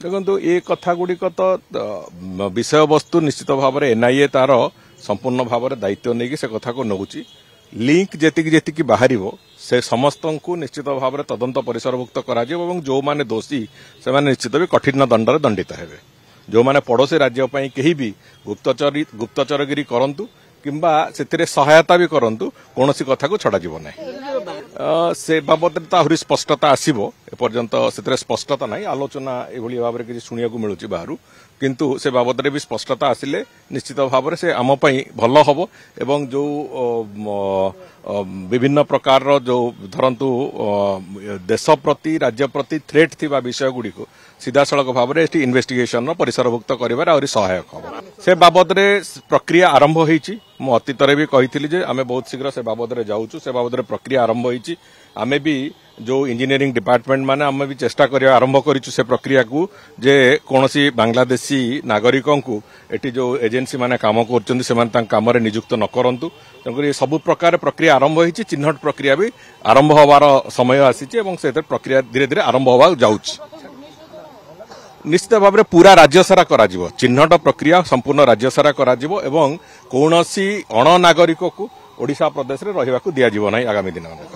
देखो ये कथा गुड़िक तो विषय वस्तु निश्चित भाव में एनआईए तार संपूर्ण भाव में दायित्व नहीं से कथा को नौची लिंक जेतिकी बाहर से समस्त को निश्चित भाव में तदंत परिसरभुक्त करा जो माने दोषी से निश्चित भी कठिन दंड दंडित हेबे जो माने पड़ोसी राज्य कहीं भी गुप्तचरगिरी करंतु किंबा से सहायता भी करंतु कौन सी कथा को छड़ा जीव ना से बाबद तो आहरी स्पष्टता आसो एपर्यंत से स्पष्टता ना आलोचना ये भाव में किसी शुणा मिलूँ बाहर किंतु से बाबद भी स्पष्टता आसिले निश्चित भाव में से आम भल हम एवं जो विभिन्न प्रकार जो धरतु देश प्रति राज्य प्रति थ्रेट थिबा विषय गुड़िक सीधा सड़क भाव में इन्वेस्टिगेशन परिसरभुक्त कर सहायक हम से बाबद प्रक्रिया आरंभ होती मु अतीत भी कही आम बहुत शीघ्र से बाबद जाऊँ से बाबद प्रक्रिया आरंभ होती आमे भी जो इंजीनियरिंग डिपार्टमेंट माने आमे भी चेष्टा करिया आरंभ करिछु से प्रक्रिया को जे कोनसी बांग्लादेशी नागरिकों को एटी जो एजेंसी माने काम करचंदी से माने काम रे नियुक्त न करंतु तंकर ये सब प्रकार प्रक्रिया आरंभ होईछि चिन्हट प्रक्रिया भी आरंभ होवार समय आसीछि एवं से प्रक्रिया धीरे धीरे आरंभ होवा जाउछि निश्चित भाव में पूरा राज्य सारा करा जिवो चिन्हट प्रक्रिया संपूर्ण राज्य सारा करा जिवो एवं कोनसी अण नागरिक को ओडिशा प्रदेश रे रहिबा को दिया जिवो नै आगामी दिन